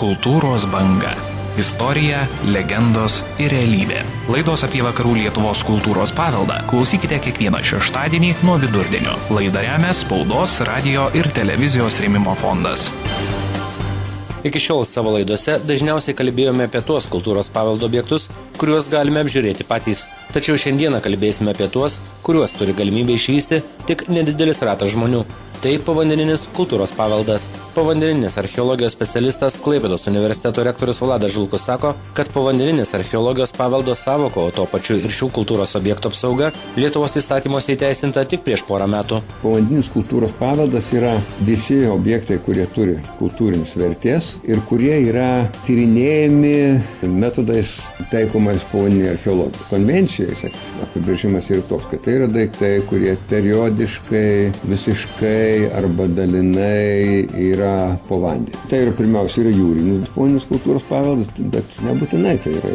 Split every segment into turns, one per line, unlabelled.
Kultūros banga. Istorija, legendos ir realybė. Laidos apie vakarų Lietuvos kultūros paveldą klausykite kiekvieną šeštadienį nuo vidurdienio. Laidą remia Spaudos, radio ir televizijos rėmimo fondas.
Iki šiol savo laidose dažniausiai kalbėjome apie tuos kultūros paveldo objektus, kuriuos galime apžiūrėti patys. Tačiau šiandieną kalbėsime apie tuos, kuriuos turi galimybę išvysti tik nedidelis ratas žmonių. Tai povandeninis kultūros paveldas. Povandeninis archeologijos specialistas Klaipėdos universiteto rektorius Vladas Žulkus sako, kad povandeninis archeologijos paveldo sąvoka, o to pačiu ir šių kultūros objektų apsauga Lietuvos įstatymuose įteisinta tik prieš porą metų.
Povandeninis kultūros paveldas yra visi objektai, kurie turi kultūrinės vertės ir kurie yra tyrinėjami metodais taikomais povandeninei archeologijai. Konvencijoje apibrėžimas yra toks, kad tai yra daiktai, kurie periodiškai, visiškai arba dalinai yra po vandeniu. Tai yra pirmiausia yra jūrinis povandeninis kultūros paveldas, bet nebūtinai tai yra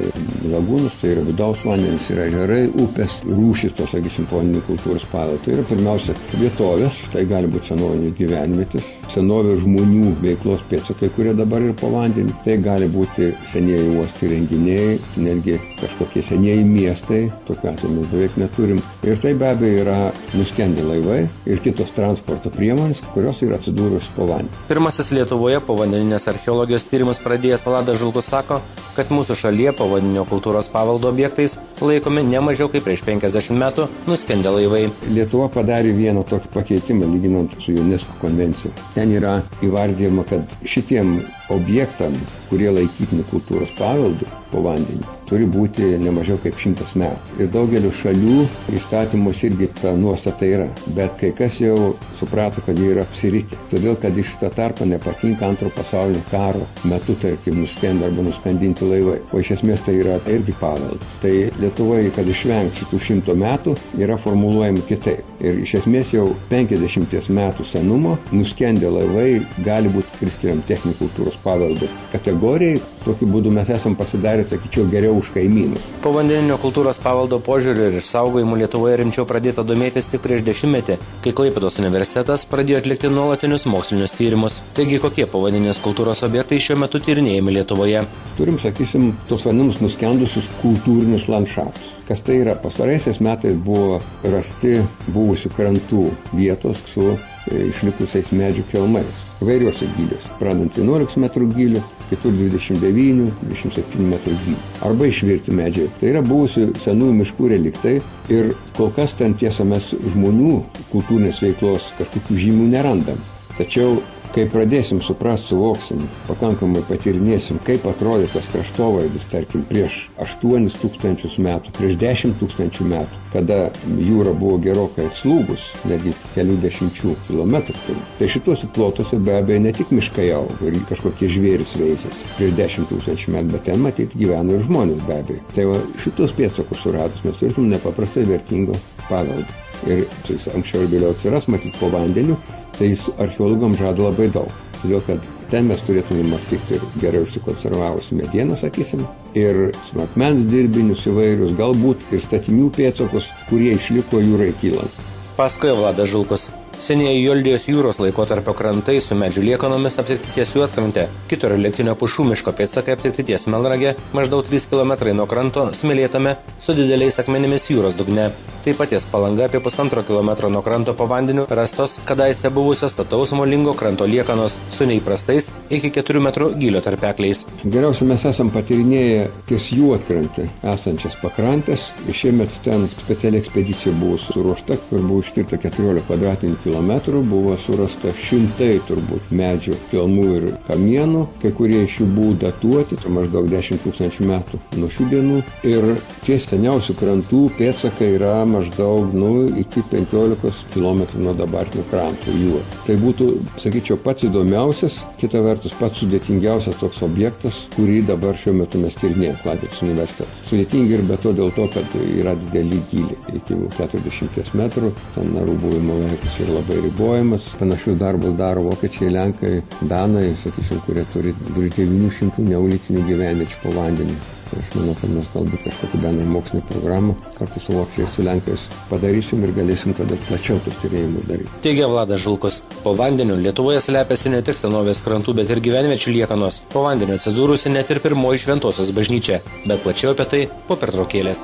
lagūnus, tai yra vidaus vandenis, yra ežerai, upės, rūšys tos, sakysim, povandeninio kultūros paveldo. Tai yra pirmiausia vietovės, tai gali būti senovinės gyvenvietės, senovės žmonių veiklos pėdsakai, kurie dabar yra po vandeniu. Tai gali būti senieji uostai renginiai, netgi kažkokie senieji miestai, tokiu atveju mes beveik neturim. Ir tai be abejo yra nuskendę laivai ir kitos transporto priemonės, kurios yra atsidūrus po vandeniu.
Pirmasis Lietuvoje povandeninės archeologijos tyrimus pradėjęs Vladas Žulkus sako, kad mūsų šalyje povandeninio kultūros paveldo objektais laikomi ne mažiau kaip prieš 50 metų nuskendę laivai.
Lietuva padarė vieną tokį pakeitimą lyginant su UNESCO konvencija. Ten yra įvardyjama, kad šitiem objektam, kurie laikytini kultūros paveldu po vandeniu, turi būti ne mažiau kaip 100 metų. Ir daugeliu šalių įstatymus irgi ta nuostata yra. Bet kai kas jau suprato, kad jie yra apsirikę. Todėl, kad iš tą tarpą nepatinka antro pasaulinio karo metu, tarkim, nuskendę arba nuskandinti laivai. O iš esmės tai yra irgi paveldas. Tai Lietuvoje, kad išvengti šitų 100 metų, yra formuluojami kitaip. Ir iš esmės jau 50 metų senumo nuskendę laivai gali būti priskiriam techninį kultūros paveldo kategorijai. Tokiu būdu mes esam pasidarę, sakyčiau, geriau už kaimynus.
Povandeninio kultūros paveldo požiūriu ir išsaugojimu Lietuvoje rimčiau pradėta domėtis tik prieš 10-metį, kai Klaipėdos universitetas pradėjo atlikti nuolatinius mokslinius tyrimus. Taigi, kokie povandeninės kultūros objektai šiuo metu tyrinėjami Lietuvoje?
Turim, sakysim, tos vadinamus nuskendusius kultūrinius landšaftus. Kas tai yra? Pastaraisiais metais buvo rasti buvusių krantų vietos su išlikusiais medžių kelmais. Vairiuose gyliuose. Pradant 11 metrų gilių, kitur 29-27 metrų gilių. Arba išvirti medžiai. Tai yra buvusių senųjų miškų reliktai ir kol kas ten tiesa mes žmonių kultūrinės veiklos kažkokių žymių nerandam. Tačiau kai pradėsim suprast, suvoksim, pakankamai patyrinėsim, kaip atrodė tas kraštovaizdis, tarkim, prieš 8 tūkstančius metų, prieš 10 tūkstančių metų, kada jūra buvo gerokai atslūgus, netgi kelių dešimčių kilometrų. Tai šituose plotuose be abejo ne tik miškai augo ir kažkokie žvėrys veisėsi prieš 10 tūkstančių metų, bet ten matyti gyveno ir žmonės be abejo. Tai va, šitos pėdsakus suradus mes turėtume nepaprastai vertingo paveldo. Ir jis anksčiau ir vėliau atsiras matyti po vandeniu, tai jis archeologams žada labai daug. Todėl, kad ten mes turėtume aptikti ir gerai užsikonservavusi medieną, sakysim, ir akmens dirbinius įvairius, galbūt ir statinių pėdsakus, kurie išliko jūrai kylant.
Pasakojo Vladas Žulkus. Senieji Joldijos jūros laikotarpio krantai su medžių liekanomis aptikti ties Juodkrante, kito reliktinio Pušų miško pėdsakai aptikti ties Melnrage, maždaug 3 km nuo kranto, smėlėtame, su dideliais akmenimis jūros dugne. Taip pat ties Palanga apie 1,5 km nuo kranto po vandeniu rastos kadaise buvusios stataus molingo kranto liekanos su neįprastais iki 4 metrų gylio tarpekliais.
Geriausia mes esam patyrinėję ties Juodkrante esančias pakrantės. Šiemet ten speciali ekspedicija buvo suruošta, kur buvo ištirta 14 kvadratinių kilometrų, buvo surasta šimtai turbūt medžių, kelmų ir kamienų, kai kurie iš jų buvo datuoti, tai maždaug 10 tūkstančių metų nuo šių dienų. Ir ties seniausių krantų pėdsakai yra maždaug iki 15 km nuo dabartinio kranto jūro. Tai būtų, sakyčiau, pats įdomiausias, kita vertus pats sudėtingiausias toks objektas, kurį dabar šiuo metu mes tyrinėjame Klaipėdos universitete. Sudėtingi ir be to dėl to, kad yra dideli gyliai, iki 40 metrų, ten narų buvimo laikas yra labai ribojamas. Panašius darbus daro vokiečiai, lenkai, danai, sakysim, kurie turi 900 neolitinių gyvenviečių po vandeniu. Tai aš manau, kad mes galbūt kažkokią bendrą mokslinę programą kartu su vokiečiais, su lenkais padarysim ir galėsim tada plačiau tus tyrinėjimus daryti.
Teigia Vladas Žulkus. Po vandeniu Lietuvoje slepiasi ne tik senovės krantų, bet ir gyvenviečių liekanos. Po vandeniu atsidūrusi net ir pirmoji Šventosios bažnyčia. Bet plačiau apie tai po pertraukėlės.